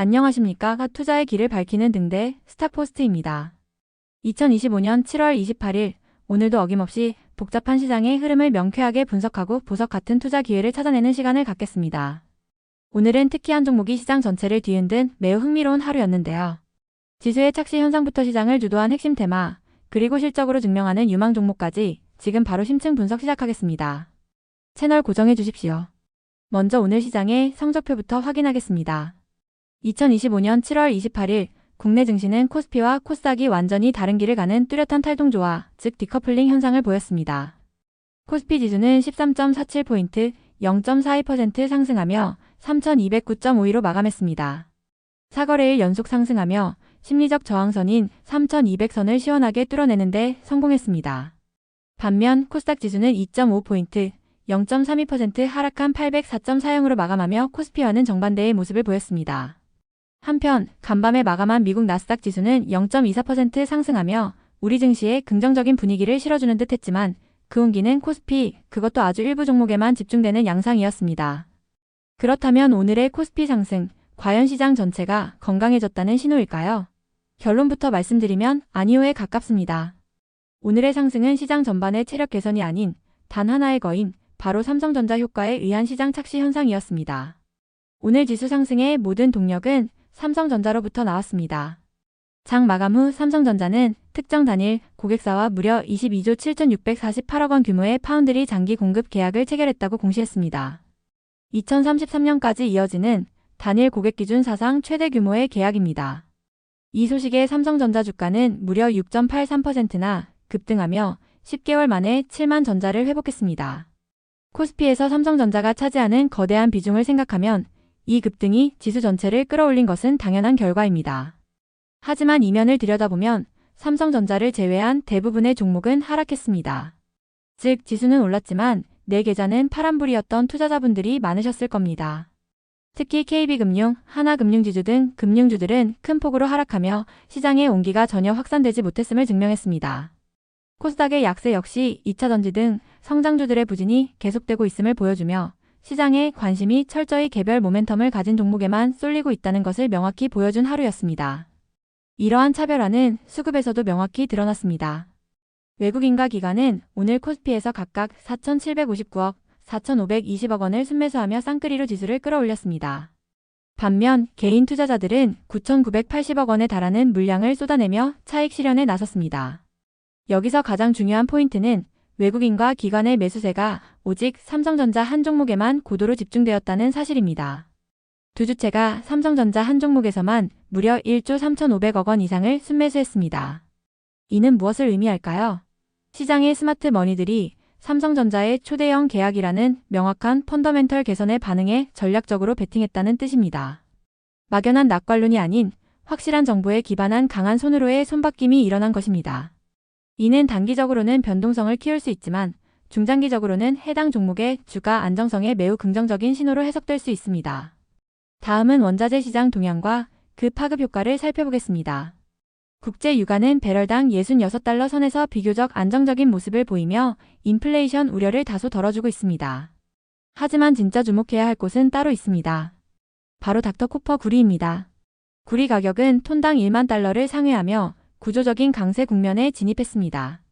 안녕하십니까. 투자의 길을 밝히는 등대 스타포스트입니다. 2025년 7월 28일 오늘도 어김없이 복잡한 시장의 흐름을 명쾌하게 분석하고 보석 같은 투자 기회를 찾아내는 시간을 갖겠습니다. 오늘은 특히 한 종목이 시장 전체를 뒤흔든 매우 흥미로운 하루였는데요. 지수의 착시 현상부터 시장을 주도한 핵심 테마, 그리고 실적으로 증명하는 유망 종목까지 지금 바로 심층 분석 시작하겠습니다. 채널 고정해 주십시오. 먼저 오늘 시장의 성적표부터 확인하겠습니다. 2025년 7월 28일 국내 증시는 코스피와 코스닥이 완전히 다른 길을 가는 뚜렷한 탈동조화, 즉 디커플링 현상을 보였습니다. 코스피 지수는 13.47포인트, 0.42% 상승하며 3209.52로 마감했습니다. 4거래일 연속 상승하며 심리적 저항선인 3200선을 시원하게 뚫어내는데 성공했습니다. 반면 코스닥 지수는 2.5포인트, 0.32% 하락한 804.40으로 마감하며 코스피와는 정반대의 모습을 보였습니다. 한편 간밤에 마감한 미국 나스닥 지수는 0.24% 상승하며 우리 증시에 긍정적인 분위기를 실어주는 듯 했지만 그 온기는 코스피, 그것도 아주 일부 종목에만 집중되는 양상이었습니다. 그렇다면 오늘의 코스피 상승, 과연 시장 전체가 건강해졌다는 신호일까요? 결론부터 말씀드리면 아니오에 가깝습니다. 오늘의 상승은 시장 전반의 체력 개선이 아닌 단 하나의 거인, 바로 삼성전자 효과에 의한 시장 착시 현상이었습니다. 오늘 지수 상승의 모든 동력은 삼성전자로부터 나왔습니다. 장 마감 후 삼성전자는 특정 단일 고객사와 무려 22조 7,648억 원 규모의 파운드리 장기 공급 계약을 체결했다고 공시했습니다. 2033년까지 이어지는 단일 고객 기준 사상 최대 규모의 계약입니다. 이 소식에 삼성전자 주가는 무려 6.83%나 급등하며 10개월 만에 7만 전자를 회복했습니다. 코스피에서 삼성전자가 차지하는 거대한 비중을 생각하면 이 급등이 지수 전체를 끌어올린 것은 당연한 결과입니다. 하지만 이면을 들여다보면 삼성전자를 제외한 대부분의 종목은 하락했습니다. 즉 지수는 올랐지만 내 계좌는 파란불이었던 투자자분들이 많으셨을 겁니다. 특히 KB금융, 하나금융지주 등 금융주들은 큰 폭으로 하락하며 시장의 온기가 전혀 확산되지 못했음을 증명했습니다. 코스닥의 약세 역시 2차전지 등 성장주들의 부진이 계속되고 있음을 보여주며 시장의 관심이 철저히 개별 모멘텀을 가진 종목에만 쏠리고 있다는 것을 명확히 보여준 하루였습니다. 이러한 차별화는 수급에서도 명확히 드러났습니다. 외국인과 기관은 오늘 코스피에서 각각 4,759억, 4,520억 원을 순매수하며 쌍끌이로 지수를 끌어올렸습니다. 반면 개인 투자자들은 9,980억 원에 달하는 물량을 쏟아내며 차익 실현에 나섰습니다. 여기서 가장 중요한 포인트는 외국인과 기관의 매수세가 오직 삼성전자 한 종목에만 고도로 집중되었다는 사실입니다. 두 주체가 삼성전자 한 종목에서만 무려 1조 3,500억 원 이상을 순매수했습니다. 이는 무엇을 의미할까요? 시장의 스마트 머니들이 삼성전자의 초대형 계약이라는 명확한 펀더멘털 개선에 반응해 전략적으로 베팅했다는 뜻입니다. 막연한 낙관론이 아닌 확실한 정보에 기반한 강한 손으로의 손바뀜이 일어난 것입니다. 이는 단기적으로는 변동성을 키울 수 있지만 중장기적으로는 해당 종목의 주가 안정성에 매우 긍정적인 신호로 해석될 수 있습니다. 다음은 원자재 시장 동향과 그 파급 효과를 살펴보겠습니다. 국제 유가는 배럴당 66달러 선에서 비교적 안정적인 모습을 보이며 인플레이션 우려를 다소 덜어주고 있습니다. 하지만 진짜 주목해야 할 곳은 따로 있습니다. 바로 닥터 코퍼 구리입니다. 구리 가격은 톤당 1만 달러를 상회하며 구조적인 강세 국면에 진입했습니다.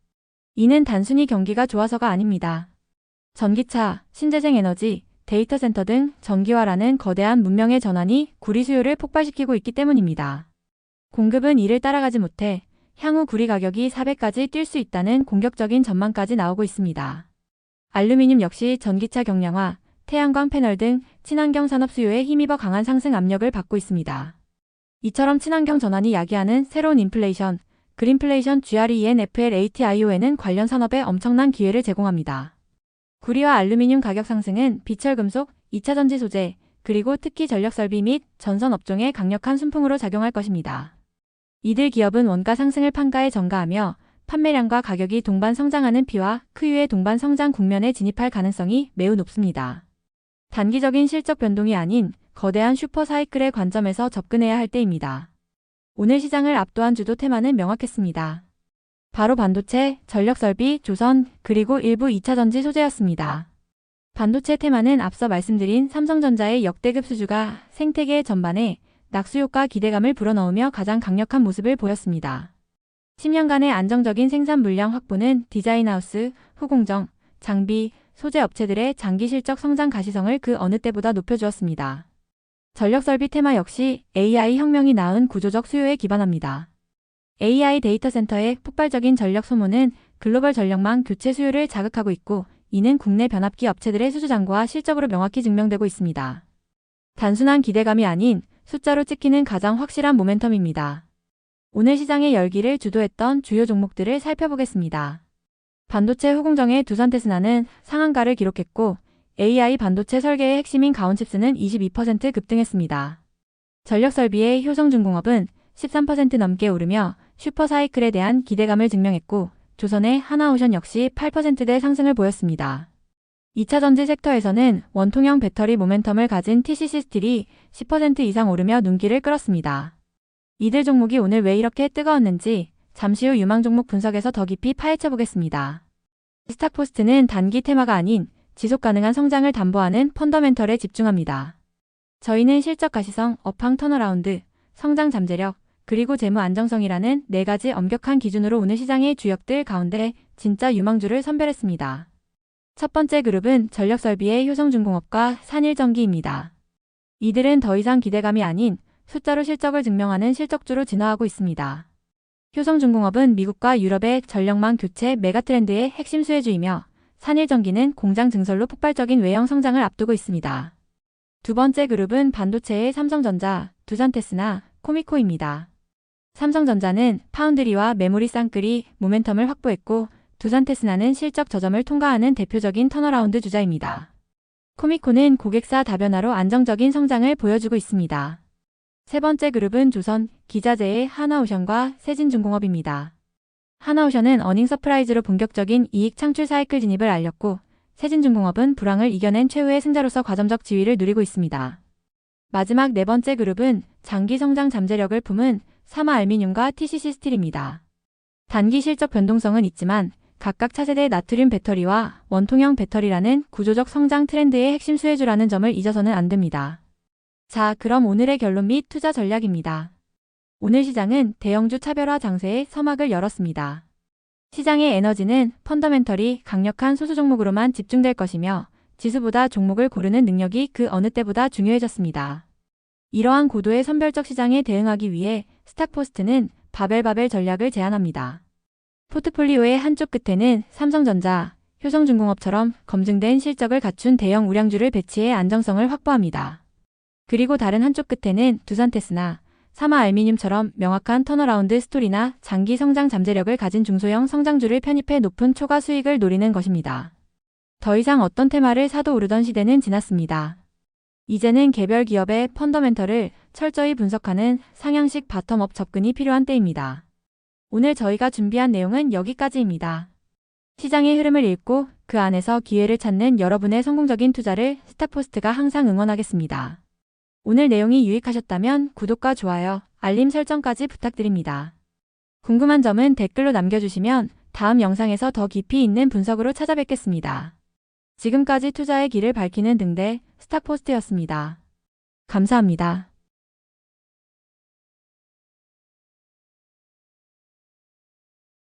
이는 단순히 경기가 좋아서가 아닙니다. 전기차, 신재생 에너지, 데이터 센터 등 전기화라는 거대한 문명의 전환이 구리 수요를 폭발시키고 있기 때문입니다. 공급은 이를 따라가지 못해 향후 구리 가격이 400까지 뛸 수 있다는 공격적인 전망까지 나오고 있습니다. 알루미늄 역시 전기차 경량화, 태양광 패널 등 친환경 산업 수요에 힘입어 강한 상승 압력을 받고 있습니다. 이처럼 친환경 전환이 야기하는 새로운 인플레이션, 그린플레이션 GRENFLATION은 관련 산업에 엄청난 기회를 제공합니다. 구리와 알루미늄 가격 상승은 비철금속, 2차전지 소재, 그리고 특히 전력설비 및 전선 업종에 강력한 순풍으로 작용할 것입니다. 이들 기업은 원가 상승을 판가에 전가하며 판매량과 가격이 동반 성장하는 P와 크유의 동반 성장 국면에 진입할 가능성이 매우 높습니다. 단기적인 실적 변동이 아닌 거대한 슈퍼 사이클의 관점에서 접근해야 할 때입니다. 오늘 시장을 압도한 주도 테마는 명확했습니다. 바로 반도체, 전력설비, 조선, 그리고 일부 2차전지 소재였습니다. 반도체 테마는 앞서 말씀드린 삼성전자의 역대급 수주가 생태계 전반에 낙수효과 기대감을 불어넣으며 가장 강력한 모습을 보였습니다. 10년간의 안정적인 생산 물량 확보는 디자인하우스, 후공정, 장비, 소재 업체들의 장기 실적 성장 가시성을 그 어느 때보다 높여주었습니다. 전력설비 테마 역시 AI 혁명이 낳은 구조적 수요에 기반합니다. AI 데이터 센터의 폭발적인 전력 소모는 글로벌 전력망 교체 수요를 자극하고 있고, 이는 국내 변압기 업체들의 수주장과 실적으로 명확히 증명되고 있습니다. 단순한 기대감이 아닌 숫자로 찍히는 가장 확실한 모멘텀입니다. 오늘 시장의 열기를 주도했던 주요 종목들을 살펴보겠습니다. 반도체 후공정의 두산테스나는 상한가를 기록했고, AI 반도체 설계의 핵심인 가온칩스는 22% 급등했습니다. 전력설비의 효성중공업은 13% 넘게 오르며 슈퍼사이클에 대한 기대감을 증명했고, 조선의 하나오션 역시 8%대 상승을 보였습니다. 2차전지 섹터에서는 원통형 배터리 모멘텀을 가진 TCC 스틸이 10% 이상 오르며 눈길을 끌었습니다. 이들 종목이 오늘 왜 이렇게 뜨거웠는지 잠시 후 유망 종목 분석에서 더 깊이 파헤쳐 보겠습니다. 스탁포스트는 단기 테마가 아닌 지속 가능한 성장을 담보하는 펀더멘털에 집중합니다. 저희는 실적 가시성, 업황 턴어라운드, 성장 잠재력, 그리고 재무 안정성이라는 4가지 엄격한 기준으로 오늘 시장의 주역들 가운데 진짜 유망주를 선별했습니다. 첫 번째 그룹은 전력설비의 효성중공업과 산일전기입니다. 이들은 더 이상 기대감이 아닌 숫자로 실적을 증명하는 실적주로 진화하고 있습니다. 효성중공업은 미국과 유럽의 전력망 교체 메가트렌드의 핵심 수혜주이며, 산일전기는 공장 증설로 폭발적인 외형 성장을 앞두고 있습니다. 두 번째 그룹은 반도체의 삼성전자, 두산테스나, 코미코입니다. 삼성전자는 파운드리와 메모리 쌍끌이 모멘텀을 확보했고, 두산테스나는 실적 저점을 통과하는 대표적인 턴어라운드 주자입니다. 코미코는 고객사 다변화로 안정적인 성장을 보여주고 있습니다. 세 번째 그룹은 조선, 기자재의 하나오션과 세진중공업입니다. 하나오션은 어닝 서프라이즈로 본격적인 이익 창출 사이클 진입을 알렸고, 세진중공업은 불황을 이겨낸 최후의 승자로서 과점적 지위를 누리고 있습니다. 마지막 네 번째 그룹은 장기 성장 잠재력을 품은 사마알미늄과 TCC 스틸입니다. 단기 실적 변동성은 있지만 각각 차세대 나트륨 배터리와 원통형 배터리라는 구조적 성장 트렌드의 핵심 수혜주라는 점을 잊어서는 안 됩니다. 자, 그럼 오늘의 결론 및 투자 전략입니다. 오늘 시장은 대형주 차별화 장세의 서막을 열었습니다. 시장의 에너지는 펀더멘털이 강력한 소수 종목으로만 집중될 것이며, 지수보다 종목을 고르는 능력이 그 어느 때보다 중요해졌습니다. 이러한 고도의 선별적 시장에 대응하기 위해 스탁포스트는 바벨 전략을 제안합니다. 포트폴리오의 한쪽 끝에는 삼성전자, 효성중공업처럼 검증된 실적을 갖춘 대형 우량주를 배치해 안정성을 확보합니다. 그리고 다른 한쪽 끝에는 두산테스나, 사마알미늄처럼 명확한 턴어라운드 스토리나 장기 성장 잠재력을 가진 중소형 성장주를 편입해 높은 초과 수익을 노리는 것입니다. 더 이상 어떤 테마를 사도 오르던 시대는 지났습니다. 이제는 개별 기업의 펀더멘털을 철저히 분석하는 상향식 바텀업 접근이 필요한 때입니다. 오늘 저희가 준비한 내용은 여기까지입니다. 시장의 흐름을 읽고 그 안에서 기회를 찾는 여러분의 성공적인 투자를 스탁포스트가 항상 응원하겠습니다. 오늘 내용이 유익하셨다면 구독과 좋아요, 알림 설정까지 부탁드립니다. 궁금한 점은 댓글로 남겨주시면 다음 영상에서 더 깊이 있는 분석으로 찾아뵙겠습니다. 지금까지 투자의 길을 밝히는 등대 스탁포스트였습니다. 감사합니다.